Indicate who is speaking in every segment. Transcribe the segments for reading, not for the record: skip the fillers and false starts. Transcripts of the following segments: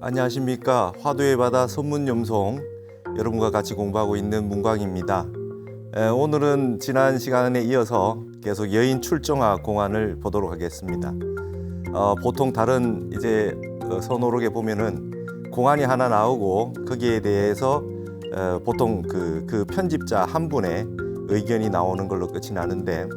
Speaker 1: 안녕하십니까. 화두의 바다 선문염송 여러분과 같이 공부하고 있는 문광입니다. 오늘은 지난 시간에 이어서 계속 여인 출정화 공안을 보도록 하겠습니다. 보통 다른 선호록에 보면은 공안이 하나 나오고 거기에 대해서 보통 그 편집자 한 분의 의견이 나오는 걸로 끝이 나는데,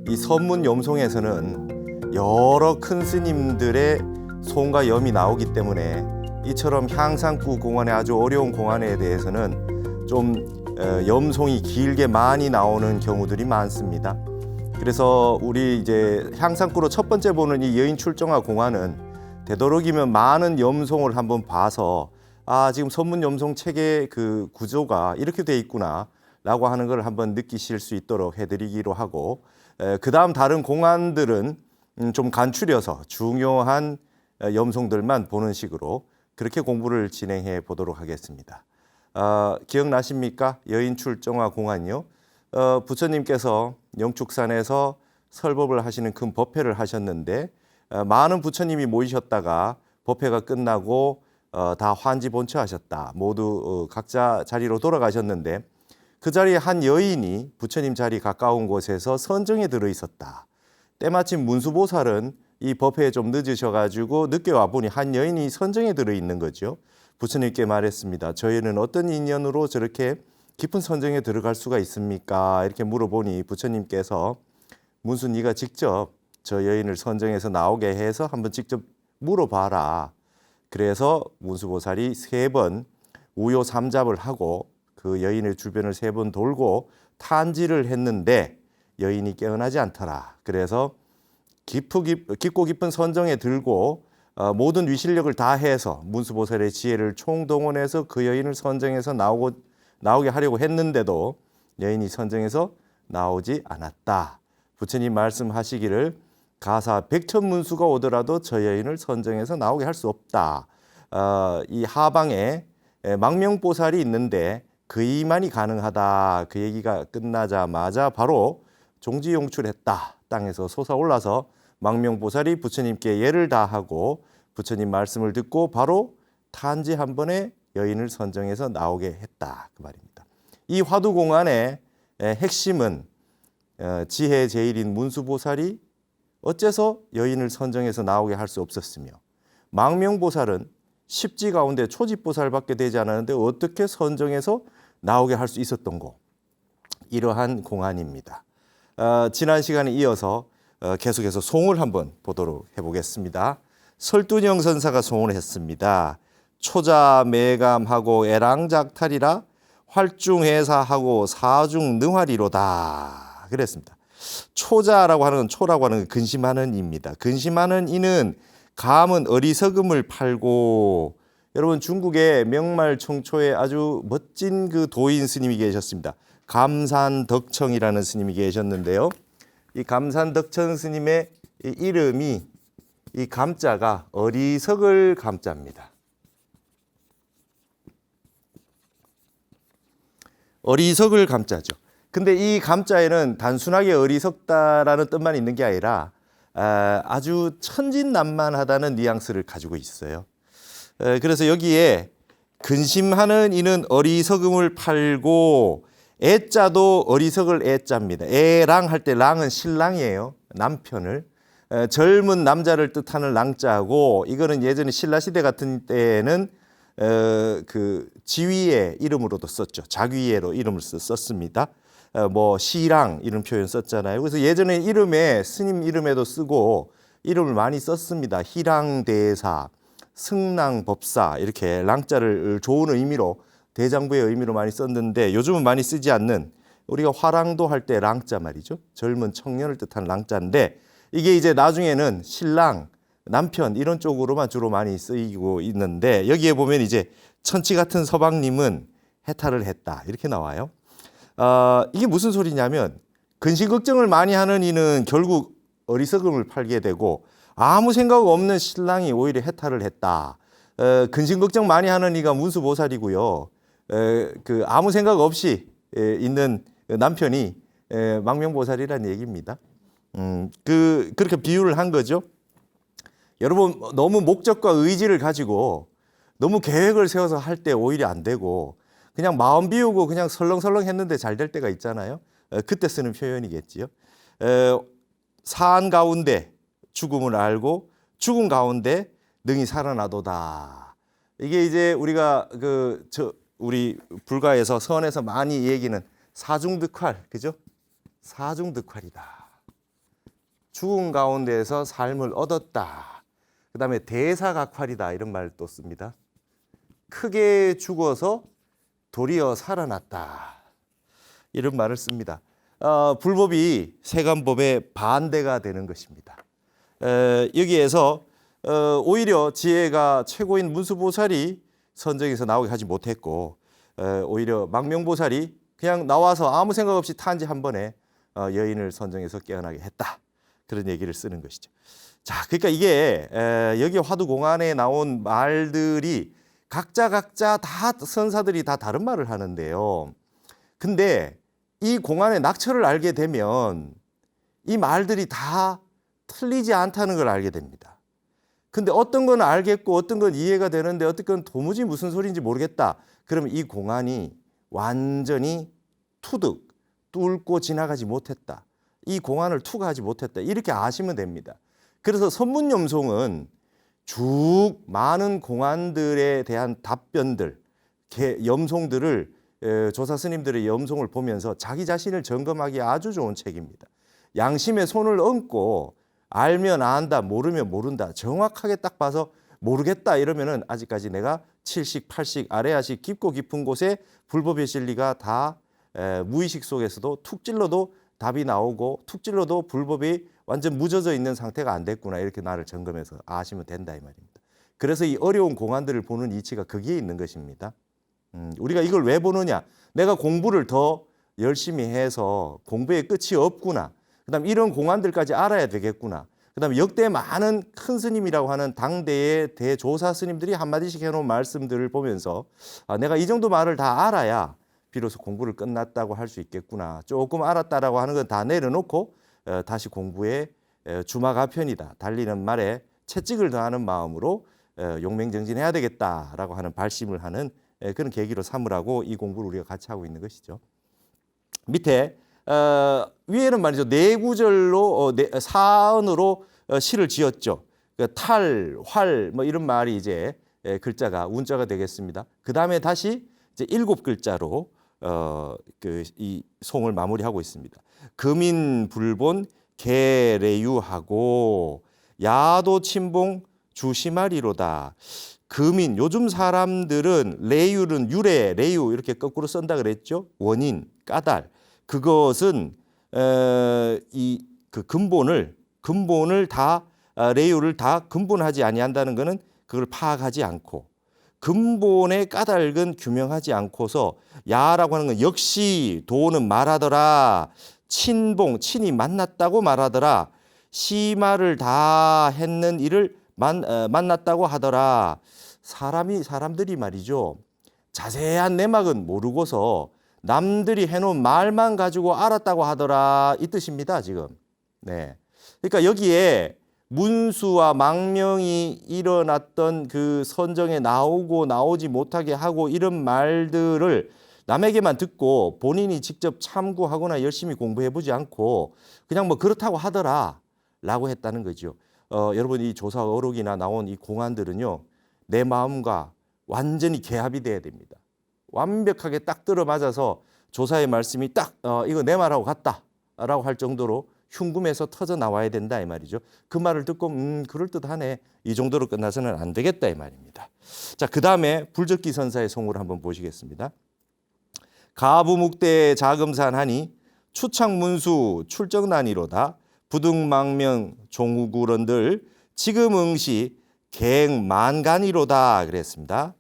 Speaker 1: 이 선문염송에서는 여러 큰 스님들의 송과 염이 나오기 때문에 이처럼 향상구 공안의 아주 어려운 공안에 대해서는 좀 염송이 길게 많이 나오는 경우들이 많습니다. 그래서 우리 향상구로 첫 번째 보는 이 여인 출정화 공안은 되도록이면 많은 염송을 한번 봐서 지금 선문염송 책의 그 구조가 이렇게 돼 있구나 라고 하는 걸 한번 느끼실 수 있도록 해드리기로 하고, 그 다음 다른 공안들은 좀 간추려서 중요한 염송들만 보는 식으로 그렇게 공부를 진행해 보도록 하겠습니다. 기억나십니까? 여인 출정화 공안이요. 부처님께서 영축산에서 설법을 하시는 큰 법회를 하셨는데, 많은 부처님이 모이셨다가 법회가 끝나고 다 환지본처하셨다. 모두 각자 자리로 돌아가셨는데, 그 자리에 한 여인이 부처님 자리 가까운 곳에서 선정에 들어 있었다. 때마침 문수보살은 이 법회에 좀 늦으셔가지고 늦게 와보니 한 여인이 선정에 들어 있는 거죠. 부처님께 말했습니다. 저희는 어떤 인연으로 저렇게 깊은 선정에 들어갈 수가 있습니까? 이렇게 물어보니 부처님께서 문수 네가 직접 저 여인을 선정에서 나오게 해서 한번 직접 물어봐라. 그래서 문수보살이 3번 우요 삼잡을 하고 그 여인의 주변을 3번 돌고 탄지를 했는데 여인이 깨어나지 않더라. 그래서 깊고 깊은 선정에 들고 모든 위실력을 다해서 문수보살의 지혜를 총동원해서 그 여인을 선정해서 나오게 하려고 했는데도 여인이 선정해서 나오지 않았다. 부처님 말씀하시기를 가사 백천문수가 오더라도 저 여인을 선정해서 나오게 할 수 없다. 이 하방에 망명보살이 있는데 그이만이 가능하다. 그 얘기가 끝나자마자 바로 종지용출했다. 땅에서 솟아올라서 망명보살이 부처님께 예를 다하고 부처님 말씀을 듣고 바로 탄지 한 번에 여인을 선정해서 나오게 했다. 그 말입니다. 이 화두공안의 핵심은 지혜 제일인 문수보살이 어째서 여인을 선정해서 나오게 할 수 없었으며, 망명보살은 십지 가운데 초지보살밖에 되지 않았는데 어떻게 선정해서 나오게 할 수 있었던고, 이러한 공안입니다. 지난 시간에 이어서 계속해서 송을 한번 보도록 해보겠습니다. 설둔영 선사가 송을 했습니다. 초자 매감하고 애랑작탈이라 활중해사하고 사중능활이로다. 그랬습니다. 초자라고 하는 건, 초라고 하는 건 근심하는 이입니다. 근심하는 이는 감은 어리석음을 팔고, 여러분 중국의 명말청초에 아주 멋진 그 도인 스님이 계셨습니다. 감산덕청이라는 스님이 계셨는데요. 이 감산덕청 스님의 이름이, 이 감자가 어리석을 감자입니다. 어리석을 감자죠. 근데 이 감자에는 단순하게 어리석다라는 뜻만 있는 게 아니라 아주 천진난만하다는 뉘앙스를 가지고 있어요. 그래서 여기에 근심하는 이는 어리석음을 팔고, 애자도 어리석을 애자입니다. 애랑 할 때 랑은 신랑이에요. 남편을. 젊은 남자를 뜻하는 랑자고, 이거는 예전에 신라시대 같은 때에는 그 지위의 이름으로도 썼죠. 자귀예로 이름을 썼습니다. 뭐 시랑 이런 표현 썼잖아요. 그래서 예전에 이름에, 스님 이름에도 쓰고 이름을 많이 썼습니다. 희랑대사, 승랑법사, 이렇게 랑자를 좋은 의미로, 대장부의 의미로 많이 썼는데 요즘은 많이 쓰지 않는, 우리가 화랑도 할 때 랑자 말이죠. 젊은 청년을 뜻하는 랑자인데, 이게 이제 나중에는 신랑, 남편 이런 쪽으로만 주로 많이 쓰이고 있는데, 여기에 보면 이제 천치 같은 서방님은 해탈을 했다 이렇게 나와요. 이게 무슨 소리냐면, 근심걱정을 많이 하는 이는 결국 어리석음을 팔게 되고, 아무 생각 없는 신랑이 오히려 해탈을 했다. 근심걱정 많이 하는 이가 문수보살이고요. 그 아무 생각 없이 있는 남편이 망명보살이라는 얘기입니다. 그렇게 비유를 한 거죠. 여러분, 너무 목적과 의지를 가지고 너무 계획을 세워서 할 때 오히려 안 되고 그냥 마음 비우고 그냥 설렁설렁 했는데 잘 될 때가 있잖아요. 그때 쓰는 표현이겠지요. 사안 가운데 죽음을 알고 죽음 가운데 능히 살아나도다. 이게 이제 우리가 우리 불가에서 선에서 많이 얘기는 사중득활, 그죠? 사중득활이다. 죽음 가운데에서 삶을 얻었다. 그다음에 대사각활이다 이런 말도 씁니다. 크게 죽어서 도리어 살아났다. 이런 말을 씁니다. 불법이 세간법의 반대가 되는 것입니다. 여기에서 오히려 지혜가 최고인 문수보살이 선정에서 나오게 하지 못했고 오히려 망명보살이 그냥 나와서 아무 생각 없이 탄지 한 번에 여인을 선정해서 깨어나게 했다. 그런 얘기를 쓰는 것이죠. 자, 그러니까 이게 여기 화두공안에 나온 말들이 각자 다 선사들이 다 다른 말을 하는데요. 근데 이 공안의 낙처를 알게 되면 이 말들이 다 틀리지 않다는 걸 알게 됩니다. 근데 어떤 건 알겠고 어떤 건 이해가 되는데 어떤 건 도무지 무슨 소리인지 모르겠다. 그러면 이 공안이 완전히 투득, 뚫고 지나가지 못했다. 이 공안을 투과하지 못했다. 이렇게 아시면 됩니다. 그래서 선문염송은 쭉 많은 공안들에 대한 답변들, 염송들을 조사 스님들의 염송을 보면서 자기 자신을 점검하기 아주 좋은 책입니다. 양심에 손을 얹고 알면 안다, 모르면 모른다. 정확하게 딱 봐서 모르겠다 이러면은 아직까지 내가 7식, 8식, 아래아식 깊고 깊은 곳에 불법의 진리가 다 무의식 속에서도 툭 찔러도 답이 나오고 툭 찔러도 불법이 완전 무젖어 있는 상태가 안 됐구나. 이렇게 나를 점검해서 아시면 된다 이 말입니다. 그래서 이 어려운 공안들을 보는 이치가 거기에 있는 것입니다. 우리가 이걸 왜 보느냐? 내가 공부를 더 열심히 해서 공부에 끝이 없구나. 그다음 이런 공안들까지 알아야 되겠구나. 그다음에 역대 많은 큰 스님이라고 하는 당대의 대조사 스님들이 한마디씩 해놓은 말씀들을 보면서 내가 이 정도 말을 다 알아야 비로소 공부를 끝났다고 할 수 있겠구나. 조금 알았다라고 하는 건 다 내려놓고 다시 공부에 주마가편이다. 달리는 말에 채찍을 더하는 마음으로 용맹정진해야 되겠다라고 하는 발심을 하는 그런 계기로 삼으라고 이 공부를 우리가 같이 하고 있는 것이죠. 밑에 위에는 말이죠. 네 구절로 사언으로 시를 지었죠. 탈, 활 뭐 이런 말이 이제 글자가 운자가 되겠습니다. 그 다음에 다시 이제 7글자로 이 송을 마무리하고 있습니다. 금인불본 개레유하고 야도침봉 주시마리로다. 금인 요즘 사람들은 레유는 유래, 레유 이렇게 거꾸로 쓴다 그랬죠. 원인, 까닭. 그것은 그 근본을 다 레유를 다 근본하지 아니한다는 것은 그걸 파악하지 않고 근본의 까닭은 규명하지 않고서 야라고 하는 건 역시 도는 말하더라. 친봉, 친이 만났다고 말하더라. 시마를 다 했는 이를 만났다고 하더라. 사람들이 말이죠. 자세한 내막은 모르고서 남들이 해놓은 말만 가지고 알았다고 하더라. 이 뜻입니다, 지금. 네. 그러니까 여기에 문수와 망명이 일어났던 그 선정에 나오고 나오지 못하게 하고 이런 말들을 남에게만 듣고 본인이 직접 참고하거나 열심히 공부해보지 않고 그냥 뭐 그렇다고 하더라 라고 했다는 거죠. 여러분 이 조사 어록이나 나온 이 공안들은요. 내 마음과 완전히 개합이 돼야 됩니다. 완벽하게 딱 들어맞아서 조사의 말씀이 딱 이거 내 말하고 같다라고 할 정도로 흉금에서 터져 나와야 된다 이 말이죠. 그 말을 듣고 그럴듯하네. 이 정도로 끝나서는 안 되겠다 이 말입니다. 자, 그다음에 불적기 선사의 송을 한번 보시겠습니다. 가부묵대 자금산하니 추창문수 출정난이로다. 부득망명 종우구런들 지금 응시 갱만간이로다 그랬습니다.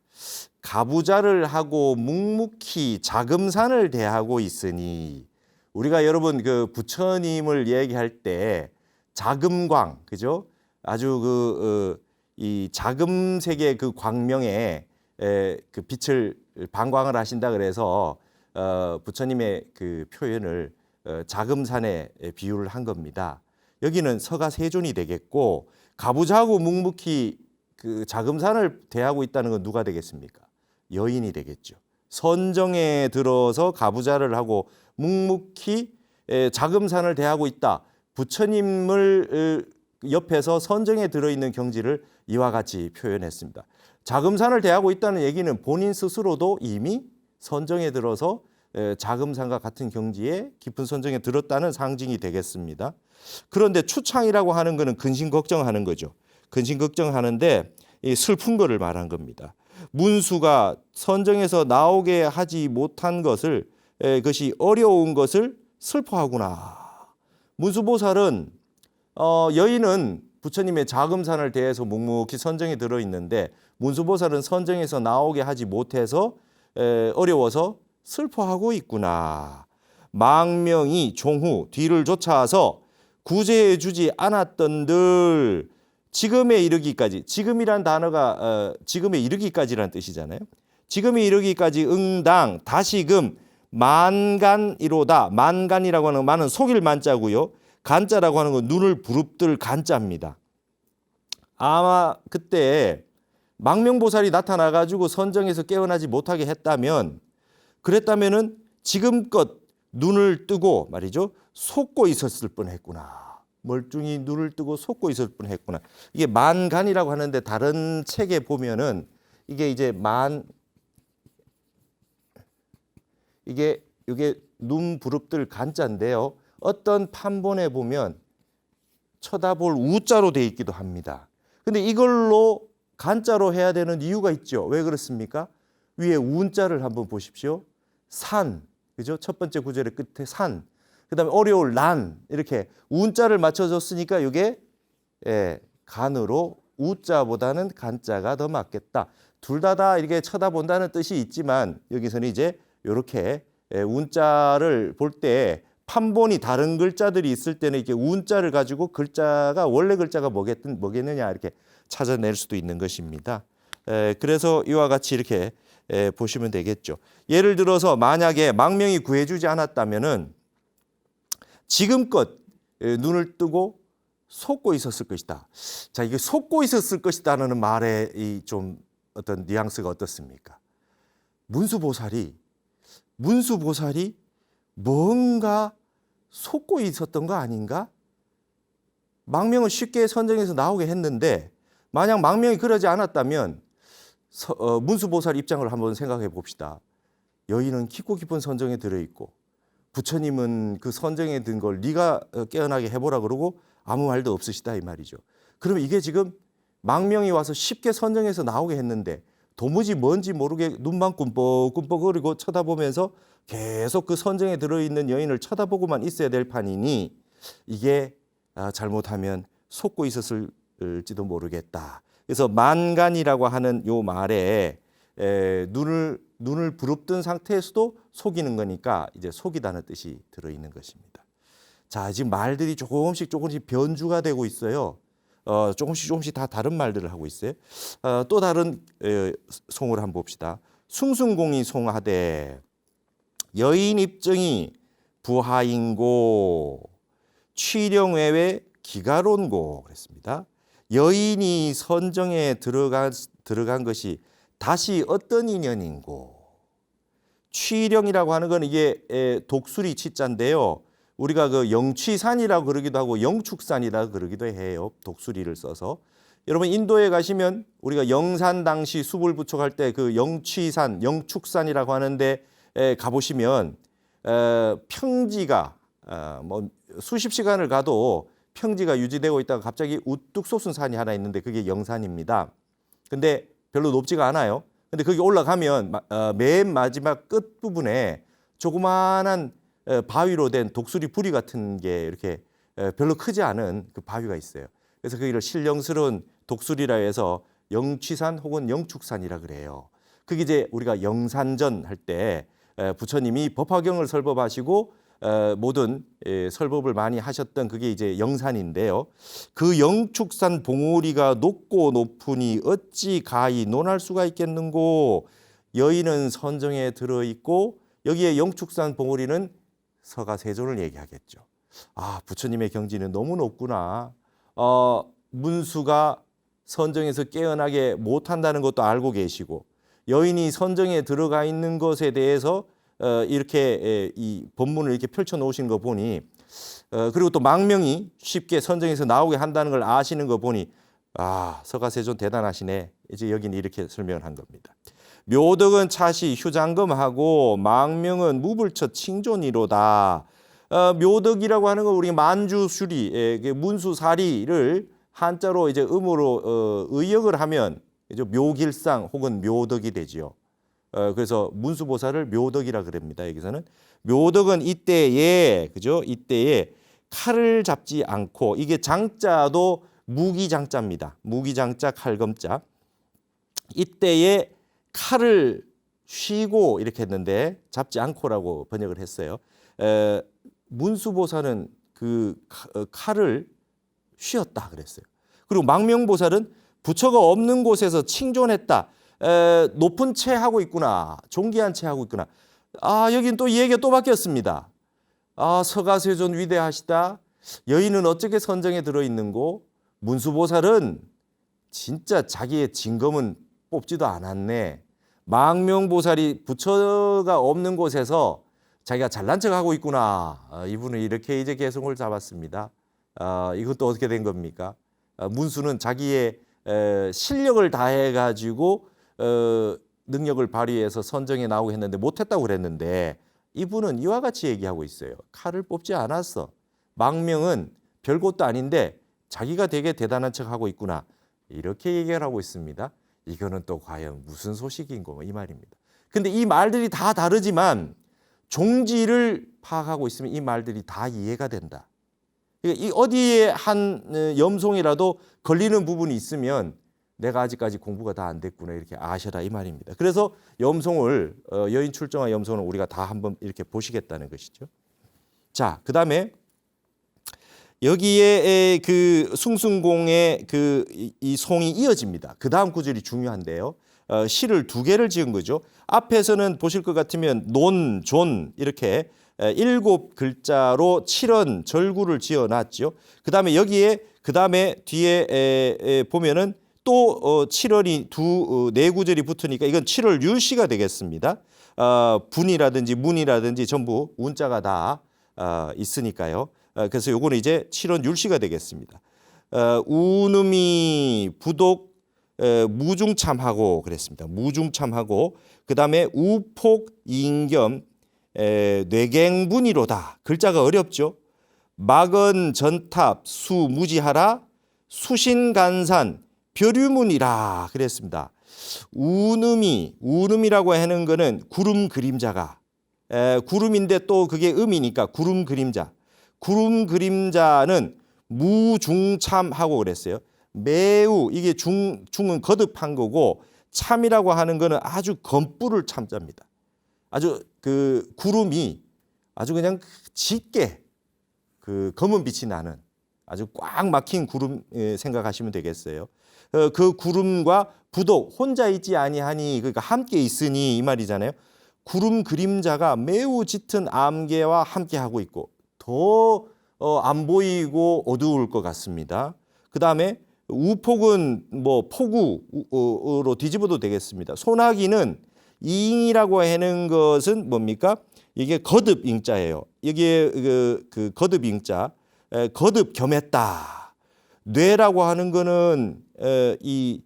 Speaker 1: 가부자를 하고 묵묵히 자금산을 대하고 있으니 우리가 여러분 그 부처님을 얘기할 때 자금광 그죠? 아주 이 자금색의 그 광명에 그 빛을 방광을 하신다 그래서 부처님의 그 표현을 자금산에 비유를 한 겁니다. 여기는 서가세존이 되겠고 가부자하고 묵묵히 그 자금산을 대하고 있다는 건 누가 되겠습니까? 여인이 되겠죠. 선정에 들어서 가부좌를 하고 묵묵히 자금산을 대하고 있다. 부처님을 옆에서 선정에 들어있는 경지를 이와 같이 표현했습니다. 자금산을 대하고 있다는 얘기는 본인 스스로도 이미 선정에 들어서 자금산과 같은 경지에 깊은 선정에 들었다는 상징이 되겠습니다. 그런데 추창이라고 하는 것은 근심 걱정하는 거죠. 근심 걱정하는데 슬픈 거를 말한 겁니다. 문수가 선정에서 나오게 하지 못한 것을 그것이 어려운 것을 슬퍼하구나. 문수보살은 여인은 부처님의 자금산을 대해서 묵묵히 선정에 들어있는데 문수보살은 선정에서 나오게 하지 못해서 어려워서 슬퍼하고 있구나. 망명이 종후 뒤를 쫓아와서 구제해 주지 않았던들 지금에 이르기까지, 지금이란 단어가 지금에 이르기까지란 뜻이잖아요. 지금에 이르기까지 응당 다시금 만간이로다. 만간이라고 하는 만은 속일 만자고요. 간자라고 하는 건 눈을 부릅뜰 간자입니다. 아마 그때 망명보살이 나타나가지고 선정에서 깨어나지 못하게 했다면, 그랬다면은 지금껏 눈을 뜨고 말이죠, 속고 있었을 뻔했구나. 멀뚱히 눈을 뜨고 속고 있을 뻔했구나. 이게 만간이라고 하는데 다른 책에 보면은 이게 이제 이게 눈 부릅뜰 간자인데요. 어떤 판본에 보면 쳐다볼 우자로 돼 있기도 합니다. 근데 이걸로 간자로 해야 되는 이유가 있죠. 왜 그렇습니까? 위에 운자를 한번 보십시오. 산, 그죠? 첫 번째 구절의 끝에 산, 그다음에 어려울 난, 이렇게 운자를 맞춰줬으니까 이게 간으로 우자보다는 간자가 더 맞겠다. 둘 다 이렇게 쳐다본다는 뜻이 있지만 여기서는 이제 이렇게 운자를 볼 때 판본이 다른 글자들이 있을 때는 이렇게 운자를 가지고 글자가 원래 글자가 뭐겠느냐 이렇게 찾아낼 수도 있는 것입니다. 그래서 이와 같이 이렇게 보시면 되겠죠. 예를 들어서 만약에 망명이 구해주지 않았다면은 지금껏 눈을 뜨고 속고 있었을 것이다. 자, 이게 속고 있었을 것이다라는 말에 이 좀 어떤 뉘앙스가 어떻습니까? 문수보살이 뭔가 속고 있었던 거 아닌가? 망명을 쉽게 선정해서 나오게 했는데 만약 망명이 그러지 않았다면 문수보살 입장을 한번 생각해 봅시다. 여인은 깊고 깊은 선정에 들어있고 부처님은 그 선정에 든 걸 네가 깨어나게 해보라 그러고 아무 말도 없으시다 이 말이죠. 그러면 이게 지금 망명이 와서 쉽게 선정해서 나오게 했는데 도무지 뭔지 모르게 눈만 꿈뻑꿈뻑거리고 쳐다보면서 계속 그 선정에 들어있는 여인을 쳐다보고만 있어야 될 판이니 이게 잘못하면 속고 있었을지도 모르겠다. 그래서 만간이라고 하는 요 말에 눈을 부릅뜬 상태에서도 속이는 거니까 이제 속이다는 뜻이 들어있는 것입니다. 자, 지금 말들이 조금씩 변주가 되고 있어요. 조금씩 다 다른 말들을 하고 있어요. 또 다른 송을 한번 봅시다. 숭숭공이 송하되 여인 입증이 부하인고 취령외외 기가론고 그랬습니다. 여인이 선정에 들어간 것이 다시 어떤 인연인고. 취령이라고 하는 건 이게 독수리 치자인데요. 우리가 그 영취산이라고 그러기도 하고 영축산이라고 그러기도 해요. 독수리를 써서. 여러분 인도에 가시면 우리가 영산 당시 수불 부촉할 때 그 영취산, 영축산이라고 하는데 가보시면 평지가 뭐 수십 시간을 가도 평지가 유지되고 있다가 갑자기 우뚝 솟은 산이 하나 있는데 그게 영산입니다. 근데 별로 높지가 않아요. 근데 거기 올라가면 맨 마지막 끝 부분에 조그마한 바위로 된 독수리 부리 같은 게 이렇게 별로 크지 않은 그 바위가 있어요. 그래서 거기를 신령스러운 독수리라 해서 영취산 혹은 영축산이라 그래요. 그게 이제 우리가 영산전 할 때 부처님이 법화경을 설법하시고 모든 설법을 많이 하셨던 그게 이제 영산인데요. 그 영축산 봉우리가 높고 높으니 어찌 가히 논할 수가 있겠는고. 여인은 선정에 들어있고 여기에 영축산 봉우리는 서가세존을 얘기하겠죠. 아, 부처님의 경지는 너무 높구나. 문수가 선정에서 깨어나게 못한다는 것도 알고 계시고 여인이 선정에 들어가 있는 것에 대해서 이렇게 이 본문을 이렇게 펼쳐 놓으신 거 보니 그리고 또 망명이 쉽게 선정에서 나오게 한다는 걸 아시는 거 보니 서가세존 대단하시네. 이제 여기는 이렇게 설명을 한 겁니다. 묘덕은 차시 휴장금하고 망명은 무불처 칭존이로다. 묘덕이라고 하는 건 우리가 만주수리, 문수사리를 한자로 이제 음으로 의역을 하면 이제 묘길상 혹은 묘덕이 되지요. 그래서 문수보살을 묘덕이라 그럽니다. 여기서는 묘덕은 이때에 그죠? 이때에 칼을 잡지 않고 이게 장자도 무기장자입니다. 무기장자 칼검자. 이때에 칼을 쉬고 이렇게 했는데 잡지 않고라고 번역을 했어요. 문수보살은 그 칼을 쉬었다 그랬어요. 그리고 망명보살은 부처가 없는 곳에서 칭존했다. 높은 채 하고 있구나. 존귀한 채 하고 있구나. 여긴 또 이 얘기가 또 바뀌었습니다. 서가세존 위대하시다. 여인은 어떻게 선정에 들어있는고? 문수보살은 진짜 자기의 진검은 뽑지도 않았네. 망명보살이 부처가 없는 곳에서 자기가 잘난 척하고 있구나. 이분은 이렇게 이제 개성을 잡았습니다. 이것도 어떻게 된 겁니까? 문수는 자기의 실력을 다해가지고 능력을 발휘해서 선정에 나오고 했는데 못했다고 그랬는데 이분은 이와 같이 얘기하고 있어요. 칼을 뽑지 않았어. 망명은 별것도 아닌데 자기가 되게 대단한 척하고 있구나. 이렇게 얘기를 하고 있습니다. 이거는 또 과연 무슨 소식인고 이 말입니다. 근데 이 말들이 다 다르지만 종지를 파악하고 있으면 이 말들이 다 이해가 된다. 이 어디에 한 염송이라도 걸리는 부분이 있으면 내가 아직까지 공부가 다 안 됐구나 이렇게 아셔라 이 말입니다. 그래서 염송을 여인 출정화 염송을 우리가 다 한번 이렇게 보시겠다는 것이죠. 자, 그다음에 여기에 그 숭숭공의 이 송이 이어집니다. 그 다음 구절이 중요한데요. 시를 두 개를 지은 거죠. 앞에서는 보실 것 같으면 논, 존 이렇게 7글자로 7원 절구를 지어놨죠. 그다음에 여기에 그다음에 뒤에 보면은 또 7월이 네 구절이 붙으니까 이건 7월 율시가 되겠습니다. 분이라든지 문이라든지 전부 운자가 다 있으니까요. 그래서 요거는 이제 7월 율시가 되겠습니다. 우음이 부독 무중참하고 그랬습니다. 무중참하고 그다음에 우폭 인겸 뇌갱분이로다. 글자가 어렵죠. 막은 전탑 수무지하라 수신간산 벼류문이라 그랬습니다. 우음이라고 하는 거는 구름 그림자가 구름인데 또 그게 음이니까 구름 그림자. 구름 그림자는 무중참하고 그랬어요. 매우 이게 중은 거듭한 거고 참이라고 하는 거는 아주 검뿌를 참자입니다. 아주 그 구름이 아주 그냥 짙게 그 검은 빛이 나는 아주 꽉 막힌 구름 생각하시면 되겠어요. 그 구름과 부독 혼자 있지 아니하니 그러니까 함께 있으니 이 말이잖아요. 구름 그림자가 매우 짙은 암개와 함께 하고 있고 더 안 보이고 어두울 것 같습니다. 그 다음에 우폭은 뭐 폭우로 뒤집어도 되겠습니다. 소나기는 이잉이라고 하는 것은 뭡니까? 이게 거듭 잉자예요. 이게 그 거듭 잉자, 거듭 겸했다. 뇌라고 하는 거는 이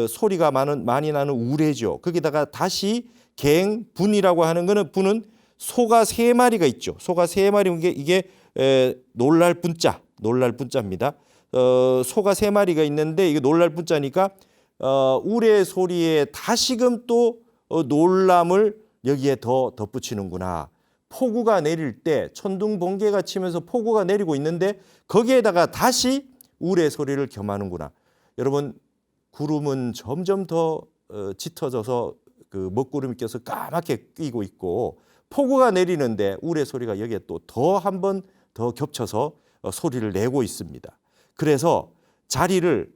Speaker 1: 소리가 많이 나는 우레죠. 거기다가 다시 갱, 분이라고 하는 거는 분은 소가 3마리가 있죠. 소가 3마리 이게 놀랄 분자입니다. 소가 3마리가 있는데 이게 놀랄 분자니까 우레 소리에 다시금 또 놀람을 여기에 더 덧붙이는구나. 폭우가 내릴 때 천둥 번개가 치면서 폭우가 내리고 있는데 거기에다가 다시 우레 소리를 겸하는구나. 여러분 구름은 점점 더 짙어져서 그 먹구름이 껴서 까맣게 끼고 있고 폭우가 내리는데 우레 소리가 여기에 또 더 한 번 더 겹쳐서 소리를 내고 있습니다. 그래서 자리를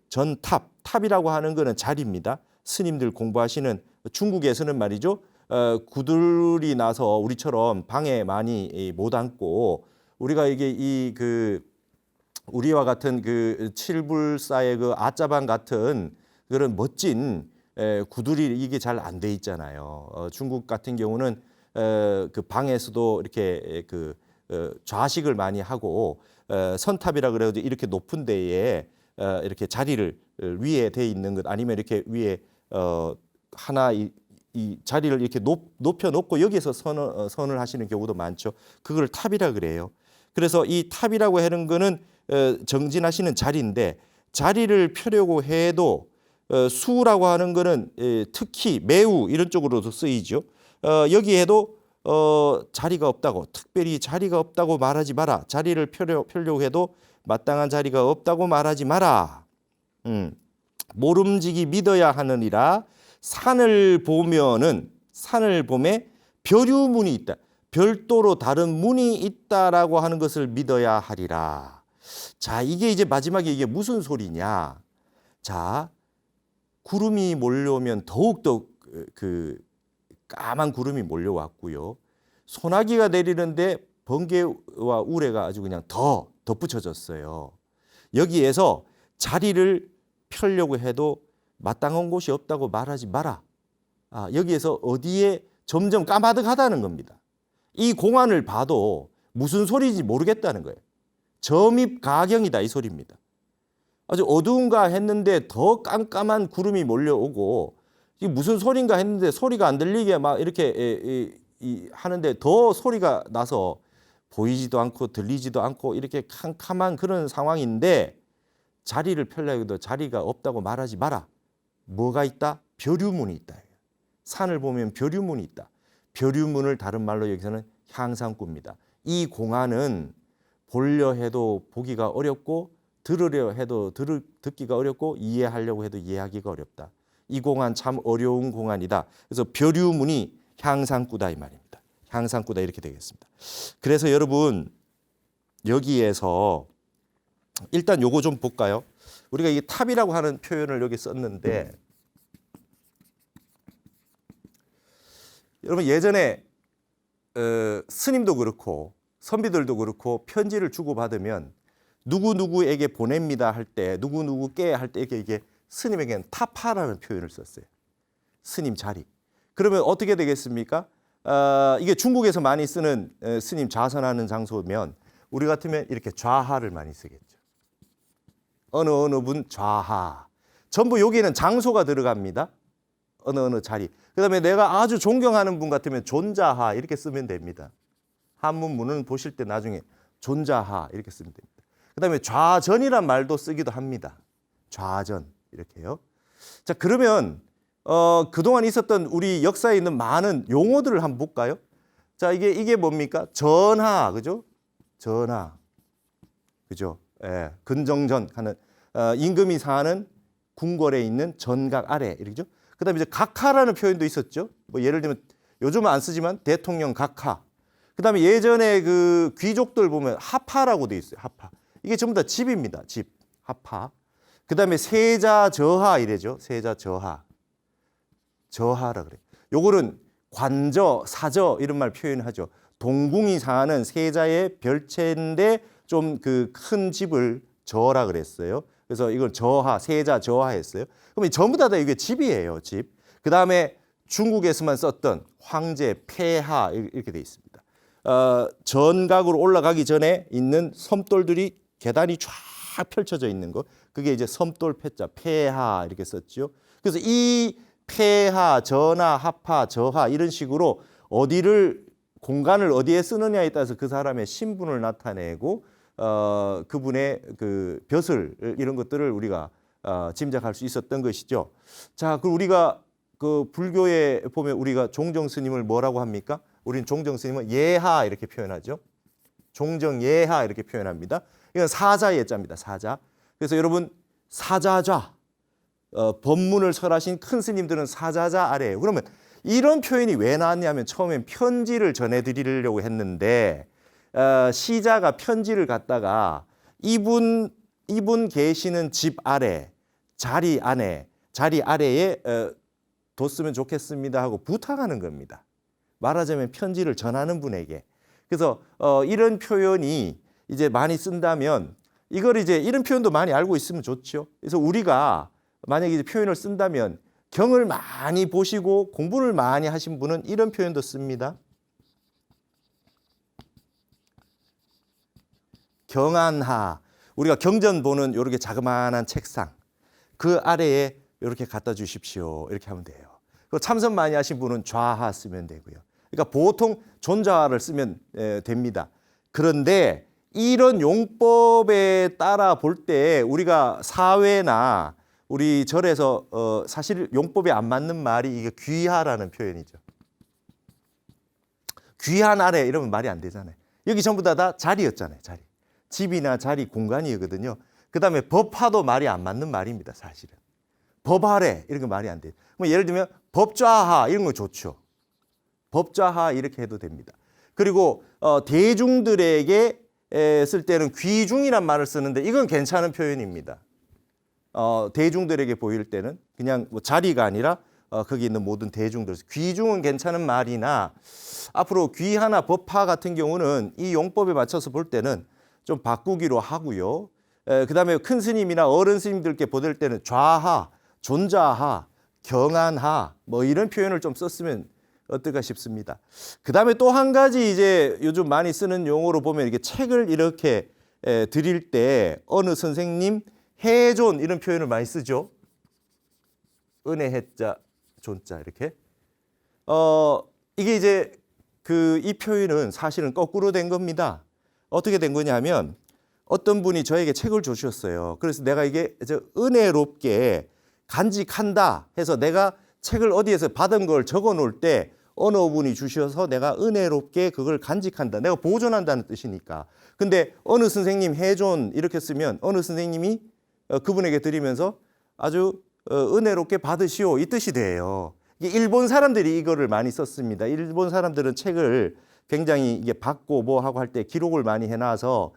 Speaker 1: 탑이라고 하는 거는 자리입니다. 스님들 공부하시는 중국에서는 말이죠. 구들이 나서 우리처럼 방에 많이 못 앉고 우리가 이게 이 그 우리와 같은 그 칠불사의 그 아짜방 같은 그런 멋진 구들이 이게 잘 안 돼 있잖아요. 중국 같은 경우는 그 방에서도 이렇게 그 좌식을 많이 하고 선탑이라 그래도 이렇게 높은 데에 이렇게 자리를 위에 돼 있는 것 아니면 이렇게 위에 하나 이 자리를 이렇게 높여 놓고 여기에서 선을 하시는 경우도 많죠. 그걸 탑이라 그래요. 그래서 이 탑이라고 하는 거는 정진하시는 자리인데 자리를 펴려고 해도 수라고 하는 거는 특히 매우 이런 쪽으로도 쓰이죠. 여기에도 자리가 없다고 특별히 자리가 없다고 말하지 마라. 자리를 펴려고 해도 마땅한 자리가 없다고 말하지 마라. 모름지기 믿어야 하느니라. 산을 보면은 산을 보매 벼류문이 있다. 별도로 다른 문이 있다라고 하는 것을 믿어야 하리라. 자, 이게 이제 마지막에 이게 무슨 소리냐? 자, 구름이 몰려오면 더욱더 그 까만 구름이 몰려왔고요. 소나기가 내리는데 번개와 우레가 아주 그냥 더 덧붙여졌어요. 여기에서 자리를 펴려고 해도 마땅한 곳이 없다고 말하지 마라. 여기에서 어디에 점점 까마득하다는 겁니다. 이 공안을 봐도 무슨 소리인지 모르겠다는 거예요. 점입가경이다 이 소리입니다. 아주 어두운가 했는데 더 깜깜한 구름이 몰려오고 이게 무슨 소린가 했는데 소리가 안 들리게 막 이렇게 하는데 더 소리가 나서 보이지도 않고 들리지도 않고 이렇게 캄캄한 그런 상황인데 자리를 펴려고 해도 자리가 없다고 말하지 마라. 뭐가 있다? 벼류문이 있다. 산을 보면 벼류문이 있다. 벼류문을 다른 말로 여기서는 향상구입니다. 이 공안은 보려 해도 보기가 어렵고 들으려 해도 듣기가 어렵고 이해하려고 해도 이해하기가 어렵다. 이 공안 참 어려운 공안이다. 그래서 벼류문이 향상구다 이 말입니다. 향상구다 이렇게 되겠습니다. 그래서 여러분 여기에서 일단 요거 좀 볼까요? 우리가 이 탑이라고 하는 표현을 여기 썼는데 여러분 예전에 스님도 그렇고 선비들도 그렇고 편지를 주고받으면 누구누구에게 보냅니다 할 때 누구누구께 할 때 이게 스님에게는 타파라는 표현을 썼어요. 스님 자리. 그러면 어떻게 되겠습니까? 이게 중국에서 많이 쓰는 스님 좌선하는 장소면 우리 같으면 이렇게 좌하를 많이 쓰겠죠. 어느 분 좌하. 전부 여기는 장소가 들어갑니다. 어느 자리. 그다음에 내가 아주 존경하는 분 같으면 존자하 이렇게 쓰면 됩니다. 한문문은 보실 때 나중에 존자하 이렇게 쓰면 됩니다. 그다음에 좌전이란 말도 쓰기도 합니다. 좌전 이렇게요. 자, 그러면 그동안 있었던 우리 역사에 있는 많은 용어들을 한번 볼까요? 자, 이게 뭡니까? 전하, 그죠? 전하, 그죠? 예, 근정전 하는 임금이 사는 궁궐에 있는 전각 아래 이렇게죠. 그다음에 이제 각하라는 표현도 있었죠. 뭐 예를 들면 요즘은 안 쓰지만 대통령 각하. 그다음에 예전에 그 귀족들 보면 하파라고 돼 있어요. 하파. 이게 전부 다 집입니다. 집, 하파. 그다음에 세자 저하 이래죠. 세자 저하. 저하라 그래요. 요거는 관저, 사저 이런 말 표현하죠. 동궁이 사는 세자의 별채인데 좀 그 큰 집을 저라 그랬어요. 그래서 이걸 저하, 세자 저하 했어요. 그러면 전부 다 이게 집이에요, 집. 그다음에 중국에서만 썼던 황제, 폐하 이렇게 돼 있습니다. 전각으로 올라가기 전에 있는 섬돌들이 계단이 쫙 펼쳐져 있는 거. 그게 이제 섬돌 폐자, 폐하 이렇게 썼죠. 그래서 이 폐하, 전하, 하파, 저하 이런 식으로 어디를 공간을 어디에 쓰느냐에 따라서 그 사람의 신분을 나타내고 그분의 그 벼슬 이런 것들을 우리가 짐작할 수 있었던 것이죠. 자, 그 우리가 그 불교에 보면 우리가 종정 스님을 뭐라고 합니까? 우리는 종정 스님은 예하 이렇게 표현하죠. 종정 예하 이렇게 표현합니다. 이건 사자 예자입니다. 사자. 그래서 여러분 사자좌 법문을 설하신 큰 스님들은 사자자 아래예요. 그러면 이런 표현이 왜 나왔냐면 처음엔 편지를 전해드리려고 했는데 시자가 편지를 갖다가 이분 계시는 집 아래 자리 아래에 뒀으면 좋겠습니다 하고 부탁하는 겁니다. 말하자면 편지를 전하는 분에게. 그래서 이런 표현이 이제 많이 쓴다면 이걸 이제 이런 표현도 많이 알고 있으면 좋죠. 그래서 우리가 만약에 이제 표현을 쓴다면 경을 많이 보시고 공부를 많이 하신 분은 이런 표현도 씁니다. 경안하. 우리가 경전 보는 이렇게 자그마한 책상 그 아래에 이렇게 갖다 주십시오. 이렇게 하면 돼요. 그 참선 많이 하신 분은 좌하 쓰면 되고요. 그러니까 보통 존자를 쓰면 됩니다. 그런데 이런 용법에 따라 볼 때 우리가 사회나 우리 절에서 사실 용법에 안 맞는 말이 이게 귀하라는 표현이죠. 귀한 아래 이러면 말이 안 되잖아요. 여기 전부 다 자리였잖아요. 자리. 집이나 자리 공간이거든요. 그다음에 법화도 말이 안 맞는 말입니다. 사실은. 법 아래 이런 거 말이 안 돼요. 뭐 예를 들면 법좌하 이런 거 좋죠. 법좌하 이렇게 해도 됩니다. 그리고 대중들에게 쓸 때는 귀중이란 말을 쓰는데 이건 괜찮은 표현입니다. 대중들에게 보일 때는 그냥 뭐 자리가 아니라 거기 있는 모든 대중들. 귀중은 괜찮은 말이나 앞으로 귀하나 법하 같은 경우는 이 용법에 맞춰서 볼 때는 좀 바꾸기로 하고요. 그다음에 큰 스님이나 어른 스님들께 보낼 때는 좌하, 존자하, 경안하 뭐 이런 표현을 좀 썼으면 어떨까 싶습니다. 그다음에 또 한 가지 이제 요즘 많이 쓰는 용어로 보면 이렇게 책을 이렇게 드릴 때 어느 선생님 해존 이런 표현을 많이 쓰죠. 은혜 해자 존자 이렇게. 이게 이제 이 표현은 사실은 거꾸로 된 겁니다. 어떻게 된 거냐면 어떤 분이 저에게 책을 주셨어요. 그래서 내가 이게 은혜롭게 간직한다 해서 내가 책을 어디에서 받은 걸 적어 놓을 때 어느 분이 주셔서 내가 은혜롭게 그걸 간직한다. 내가 보존한다는 뜻이니까. 근데 어느 선생님 해존 이렇게 쓰면 어느 선생님이 그분에게 드리면서 아주 은혜롭게 받으시오 이 뜻이 돼요. 일본 사람들이 이거를 많이 썼습니다. 일본 사람들은 책을 굉장히 이게 받고 뭐 하고 할 때 기록을 많이 해놔서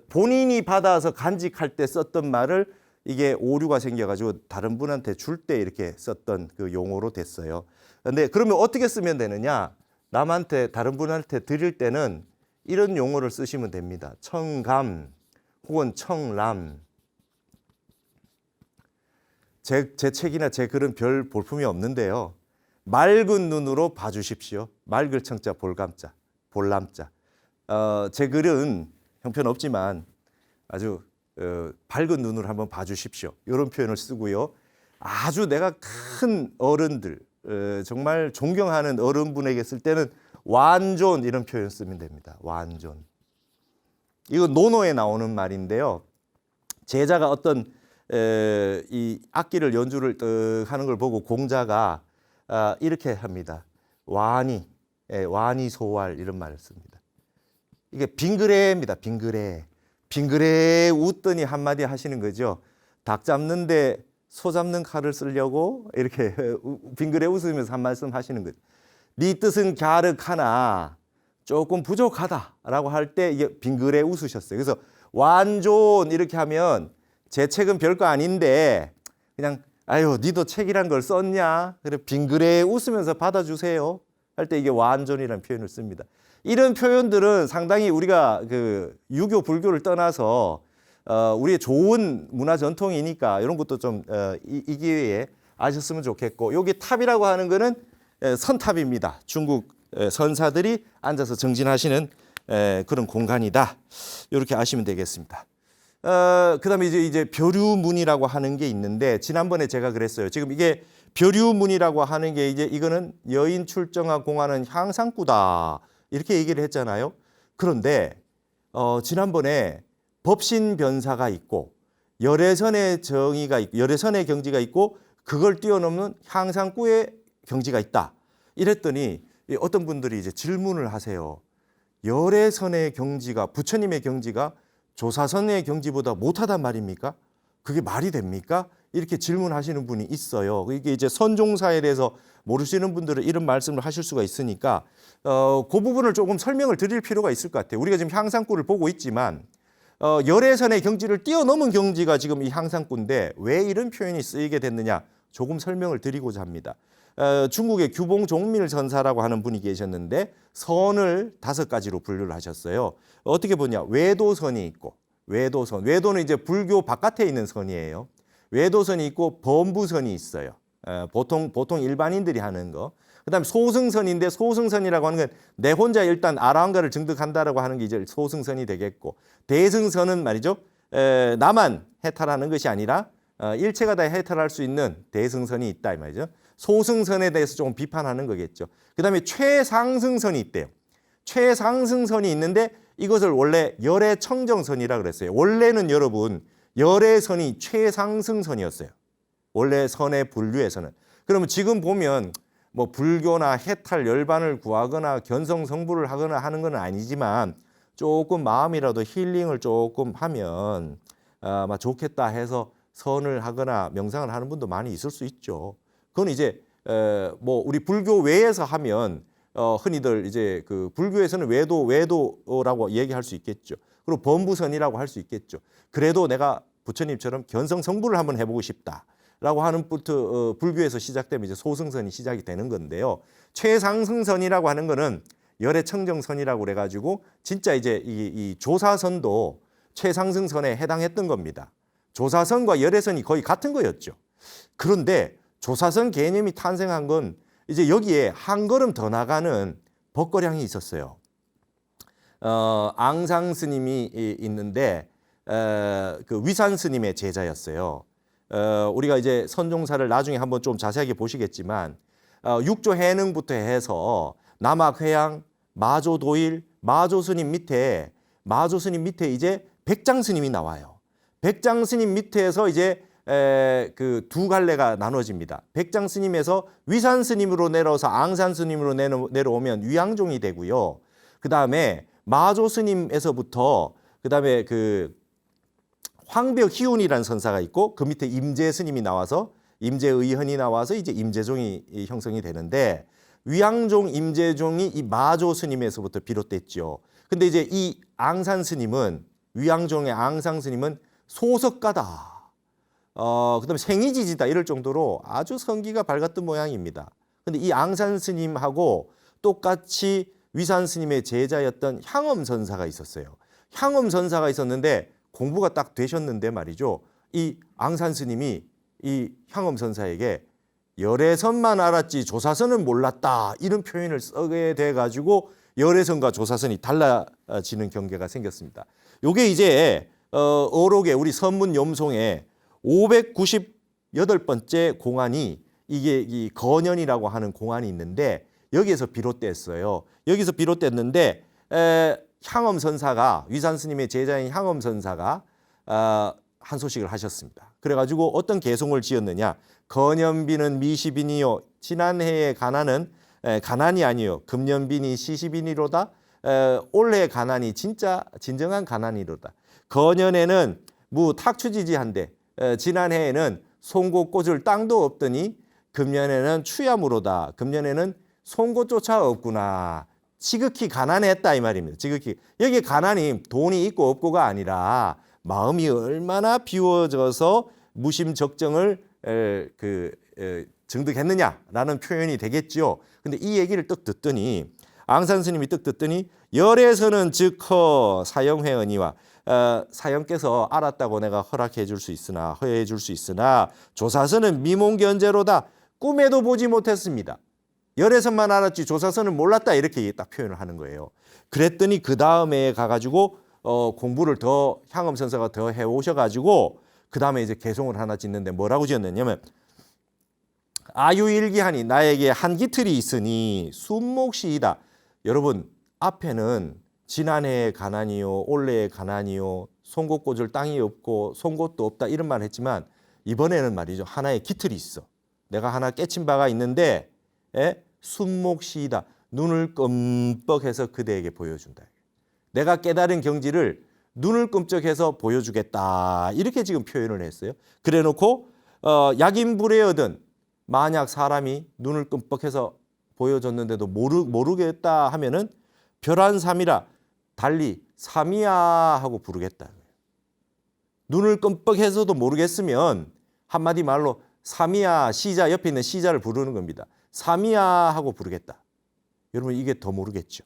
Speaker 1: 본인이 받아서 간직할 때 썼던 말을 이게 오류가 생겨가지고 다른 분한테 줄 때 이렇게 썼던 그 용어로 됐어요. 근데 그러면 어떻게 쓰면 되느냐? 남한테 다른 분한테 드릴 때는 이런 용어를 쓰시면 됩니다. 청감 혹은 청람. 제 책이나 제 글은 별 볼품이 없는데요. 맑은 눈으로 봐주십시오. 맑을 청자 볼감자, 볼람자. 제 글은 형편없지만 아주 밝은 눈으로 한번 봐주십시오. 이런 표현을 쓰고요. 아주 내가 큰 어른들, 정말 존경하는 어른분에게 쓸 때는 완존 이런 표현 쓰면 됩니다. 완존. 이거 논어에 나오는 말인데요. 제자가 어떤 이 악기를 연주를 하는 걸 보고 공자가 이렇게 합니다. 완이, 완이 소활 이런 말을 씁니다. 이게 빙그레입니다. 빙그레. 빙그레 웃더니 한마디 하시는 거죠. 닭 잡는데 소 잡는 칼을 쓰려고 이렇게 빙그레 웃으면서 한 말씀 하시는 거죠. 네 뜻은 갸륵하나 조금 부족하다라고 할 때 이게 빙그레 웃으셨어요. 그래서 완존 이렇게 하면 제 책은 별거 아닌데 그냥 아유 니도 책이란 걸 썼냐? 그래 빙그레 웃으면서 받아주세요. 할 때 이게 완존이라는 표현을 씁니다. 이런 표현들은 상당히 우리가 그 유교 불교를 떠나서 우리의 좋은 문화 전통이니까 이런 것도 좀 이 기회에 아셨으면 좋겠고 여기 탑이라고 하는 거는 선탑입니다. 중국 선사들이 앉아서 정진하시는 그런 공간이다. 이렇게 아시면 되겠습니다. 그다음에 이제 벼류문이라고 하는 게 있는데 지난번에 제가 그랬어요. 지금 이게 벼류문이라고 하는 게 이제 이거는 여인 출정하 공하는 향상구다 이렇게 얘기를 했잖아요. 그런데 지난번에 법신변사가 있고 열애선의 정의가 있고 열애선의 경지가 있고 그걸 뛰어넘는 향상구의 경지가 있다. 이랬더니 어떤 분들이 이제 질문을 하세요. 열애선의 경지가 부처님의 경지가 조사선의 경지보다 못하단 말입니까? 그게 말이 됩니까? 이렇게 질문하시는 분이 있어요. 이게 이제 선종사에 대해서 모르시는 분들은 이런 말씀을 하실 수가 있으니까 그 부분을 조금 설명을 드릴 필요가 있을 것 같아요. 우리가 지금 향상구를 보고 있지만 열애선의 경지를 뛰어넘은 경지가 지금 이 향상구인데 왜 이런 표현이 쓰이게 됐느냐 조금 설명을 드리고자 합니다. 중국의 규봉종밀 선사라고 하는 분이 계셨는데 선을 5가지로 분류를 하셨어요. 어떻게 보냐 외도선이 있고 외도선. 외도는 이제 불교 바깥에 있는 선이에요. 외도선이 있고 범부선이 있어요. 보통 일반인들이 하는 거. 그다음에 소승선인데 소승선이라고 하는 건 내 혼자 일단 아라한가를 증득한다라고 하는 게 이제 소승선이 되겠고, 대승선은 말이죠. 나만 해탈하는 것이 아니라 일체가 다 해탈할 수 있는 대승선이 있다 이 말이죠. 소승선에 대해서 조금 비판하는 거겠죠. 그다음에 최상승선이 있대요. 최상승선이 있는데 이것을 원래 열의 청정선이라 그랬어요. 원래는 여러분 열의 선이 최상승선이었어요. 원래 선의 분류에서는. 그러면 지금 보면 뭐 불교나 해탈 열반을 구하거나 견성 성불을 하거나 하는 건 아니지만 조금 마음이라도 힐링을 조금 하면 좋겠다 해서 선을 하거나 명상을 하는 분도 많이 있을 수 있죠. 그건 이제 뭐 우리 불교 외에서 하면 흔히들 이제 그 불교에서는 외도라고 얘기할 수 있겠죠. 그리고 범부선이라고 할 수 있겠죠. 그래도 내가 부처님처럼 견성 성불을 한번 해보고 싶다라고 하는 부터 불교에서 시작되면 이제 소승선이 시작이 되는 건데요. 최상승선이라고 하는 거는 열의 청정선이라고 그래가지고 진짜 이제 이 조사선도 최상승선에 해당했던 겁니다. 조사선과 열애선이 거의 같은 거였죠. 그런데 조사선 개념이 탄생한 건 이제 여기에 한 걸음 더 나가는 법거량이 있었어요. 앙상 스님이 있는데 그 위산 스님의 제자였어요. 우리가 이제 선종사를 나중에 한번 좀 자세하게 보시겠지만 육조 해능부터 해서 남학회양, 마조도일, 마조스님 밑에 이제 백장 스님이 나와요. 백장 스님 밑에서 이제 그 두 갈래가 나눠집니다. 백장 스님에서 위산 스님으로 내려서 앙산 스님으로 내려오면 위양종이 되고요. 그 다음에 마조 스님에서부터 그 다음에 그 황벽 희운이라는 선사가 있고 그 밑에 임재 스님이 나와서 임재의현이 나와서 이제 임재종이 형성이 되는데 위양종, 임재종이 이 마조 스님에서부터 비롯됐죠. 근데 이제 이 앙산 스님은 위양종의 앙상 스님은 소석가다. 그다음에 생이지지다 이럴 정도로 아주 성기가 밝았던 모양입니다. 근데 이 앙산 스님하고 똑같이 위산 스님의 제자였던 향엄 선사가 있었어요. 향엄 선사가 있었는데 공부가 딱 되셨는데 말이죠. 이 앙산 스님이 이 향엄 선사에게 열애선만 알았지 조사선은 몰랐다 이런 표현을 쓰게 돼가지고 열애선과 조사선이 달라지는 경계가 생겼습니다. 요게 이제 어록의 우리 선문염송의 598번째 공안이 이게 이 거년이라고 하는 공안이 있는데 여기에서 비롯됐어요. 여기서 비롯됐는데 향엄 선사가 위산 스님의 제자인 향엄 선사가 한 소식을 하셨습니다. 그래가지고 어떤 개송을 지었느냐? 거년비는 미시비니요. 지난해의 가난은 가난이 아니요. 금년비니 시시비니로다. 올해의 가난이 진정한 가난이로다. 거년에는 탁추지지한데 지난해에는 송곳 꽂을 땅도 없더니 금년에는 추야무로다. 금년에는 송곳조차 없구나. 지극히 가난했다 이 말입니다. 지극히 여기 가난이 돈이 있고 없고가 아니라 마음이 얼마나 비워져서 무심적정을 증득했느냐라는 표현이 되겠죠. 근데 이 얘기를 떡 듣더니 앙산 스님이 떡 듣더니 열에서는 즉허 사형회언이와 사형께서 알았다고 내가 허락해 줄 수 있으나 허여해 줄 수 있으나 조사선은 미몽견제로다. 꿈에도 보지 못했습니다. 열에서만 알았지 조사선은 몰랐다 이렇게 딱 표현을 하는 거예요. 그랬더니 그 다음에 가가지고 공부를 더 향엄 선사가 더 해오셔가지고 그 다음에 이제 개송을 하나 짓는데 뭐라고 지었느냐면 아유일기하니 나에게 한기틀이 있으니 순목시이다. 여러분 앞에는 지난해의 가난이요 올해의 가난이요 송곳 꽂을 땅이 없고 송곳도 없다 이런 말 했지만 이번에는 말이죠 하나의 기틀이 있어. 내가 하나 깨친 바가 있는데 순목시이다. 눈을 끔뻑해서 그대에게 보여준다. 내가 깨달은 경지를 눈을 끔쩍해서 보여주겠다. 이렇게 지금 표현을 했어요. 그래놓고 약인불애여든 만약 사람이 눈을 끔뻑해서 보여줬는데도 모르겠다 하면은 별한삼이라 달리 삼이야 하고 부르겠다. 눈을 끔뻑해서도 모르겠으면 한마디 말로 삼이야 시자 옆에 있는 시자를 부르는 겁니다. 삼이야 하고 부르겠다. 여러분 이게 더 모르겠죠.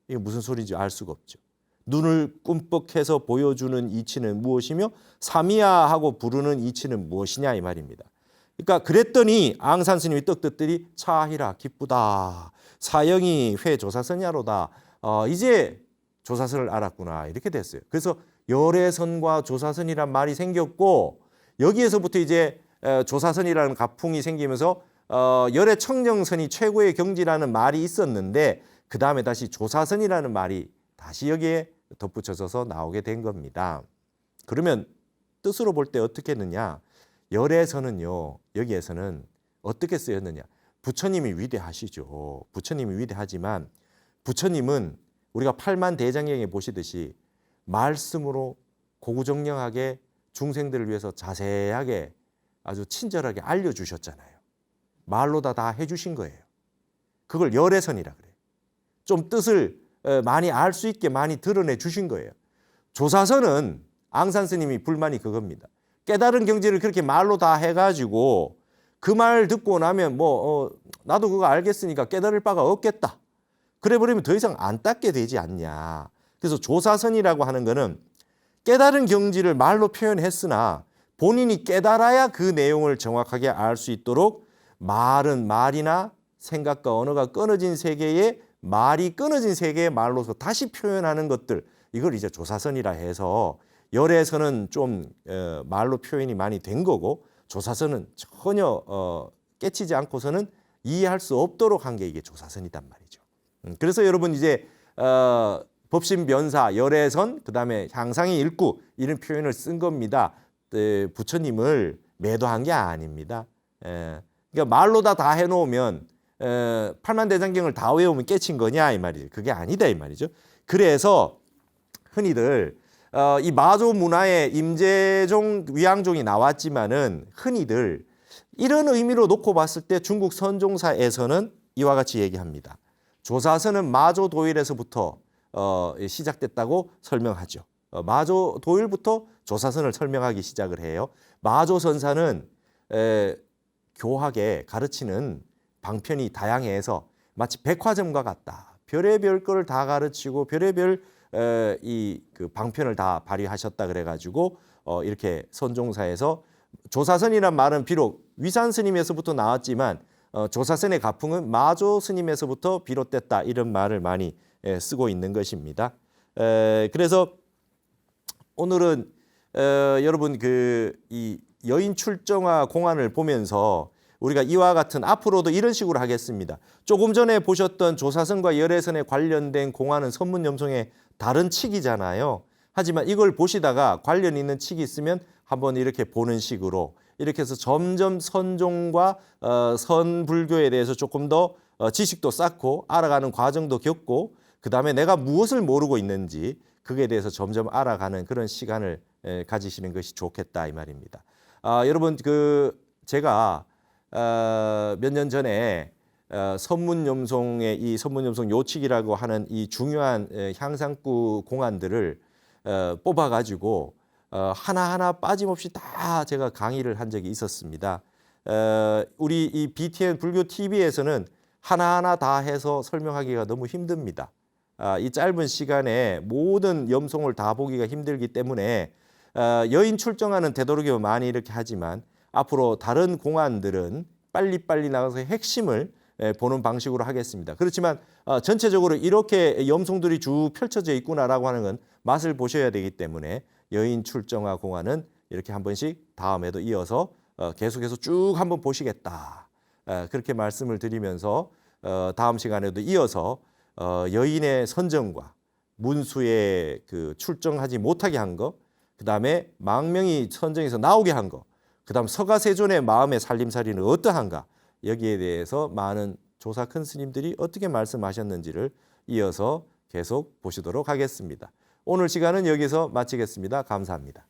Speaker 1: 이게 무슨 소리인지 알 수가 없죠. 눈을 꿈뻑해서 보여주는 이치는 무엇이며 삼이야 하고 부르는 이치는 무엇이냐 이 말입니다. 그러니까 그랬더니 앙산 스님이 떡뜻들이 차히라 기쁘다. 사영이 회 조사선야로다. 이제 조사선을 알았구나 이렇게 됐어요. 그래서 열애선과 조사선이란 말이 생겼고 여기에서부터 이제 조사선이라는 가풍이 생기면서 열애청정선이 최고의 경지라는 말이 있었는데 그 다음에 다시 조사선이라는 말이 다시 여기에 덧붙여져서 나오게 된 겁니다. 그러면 뜻으로 볼 때 어떻게 했느냐? 열애선은요 여기에서는 어떻게 쓰였느냐? 부처님이 위대하시죠. 부처님이 위대하지만 부처님은 우리가 팔만대장경에 보시듯이 말씀으로 고구정령하게 중생들을 위해서 자세하게 아주 친절하게 알려주셨잖아요. 말로 다 해주신 거예요. 그걸 열애선이라 그래요. 좀 뜻을 많이 알 수 있게 많이 드러내 주신 거예요. 조사선은 앙산 스님이 불만이 그겁니다. 깨달은 경지를 그렇게 말로 다 해가지고 그 말 듣고 나면 나도 그거 알겠으니까 깨달을 바가 없겠다. 그래 버리면 더 이상 안 닦게 되지 않냐. 그래서 조사선이라고 하는 거는 깨달은 경지를 말로 표현했으나 본인이 깨달아야 그 내용을 정확하게 알 수 있도록 말은 말이나 생각과 언어가 끊어진 세계에 말이 끊어진 세계의 말로서 다시 표현하는 것들 이걸 이제 조사선이라 해서 열애선은 좀 말로 표현이 많이 된 거고 조사선은 전혀 깨치지 않고서는 이해할 수 없도록 한 게 이게 조사선이란 말이죠. 그래서 여러분 이제 법신변사, 열애선, 그다음에 향상의 일구 이런 표현을 쓴 겁니다. 부처님을 매도한 게 아닙니다. 그러니까 말로 다 해놓으면 팔만대장경을 다 외우면 깨친 거냐 이 말이죠. 그게 아니다 이 말이죠. 그래서 흔히들 이 마조 문화에 임재종, 위양종이 나왔지만은 흔히들 이런 의미로 놓고 봤을 때 중국 선종사에서는 이와 같이 얘기합니다. 조사선은 마조 도일에서부터 시작됐다고 설명하죠. 마조 도일부터 조사선을 설명하기 시작을 해요. 마조 선사는 교학에 가르치는 방편이 다양해서 마치 백화점과 같다. 별의별 거를 다 가르치고 별의별 그 방편을 다 발휘하셨다 그래가지고 이렇게 선종사에서 조사선이란 말은 비록 위산 스님에서부터 나왔지만 조사선의 가풍은 마조 스님에서부터 비롯됐다 이런 말을 많이 쓰고 있는 것입니다. 그래서 오늘은 여러분 이 여인 출정화 공안을 보면서 우리가 이와 같은 앞으로도 이런 식으로 하겠습니다. 조금 전에 보셨던 조사선과 열애선에 관련된 공안은 선문염송의 다른 칙이잖아요. 하지만 이걸 보시다가 관련 있는 칙이 있으면 한번 이렇게 보는 식으로 이렇게 해서 점점 선종과 선불교에 대해서 조금 더 지식도 쌓고 알아가는 과정도 겪고 그다음에 내가 무엇을 모르고 있는지 그에 대해서 점점 알아가는 그런 시간을 가지시는 것이 좋겠다 이 말입니다. 여러분 제가 몇 년 전에 선문염송의 이 선문염송 요칙이라고 하는 이 중요한 향상구 공안들을 뽑아가지고 하나하나 빠짐없이 다 제가 강의를 한 적이 있었습니다. 우리 이 BTN 불교 TV에서는 하나하나 다 해서 설명하기가 너무 힘듭니다. 이 짧은 시간에 모든 염송을 다 보기가 힘들기 때문에 여인 출정하는 되도록이면 많이 이렇게 하지만 앞으로 다른 공안들은 빨리빨리 나가서 핵심을 보는 방식으로 하겠습니다. 그렇지만 전체적으로 이렇게 염송들이 쭉 펼쳐져 있구나라고 하는 건 맛을 보셔야 되기 때문에 여인 출정화 공안은 이렇게 한 번씩 다음에도 이어서 계속해서 쭉 한번 보시겠다. 그렇게 말씀을 드리면서 다음 시간에도 이어서 여인의 선정과 문수의 그 출정하지 못하게 한 거, 그다음에 망명이 선정에서 나오게 한 거, 그다음 서가세존의 마음의 살림살이는 어떠한가 여기에 대해서 많은 조사 큰 스님들이 어떻게 말씀하셨는지를 이어서 계속 보시도록 하겠습니다. 오늘 시간은 여기서 마치겠습니다. 감사합니다.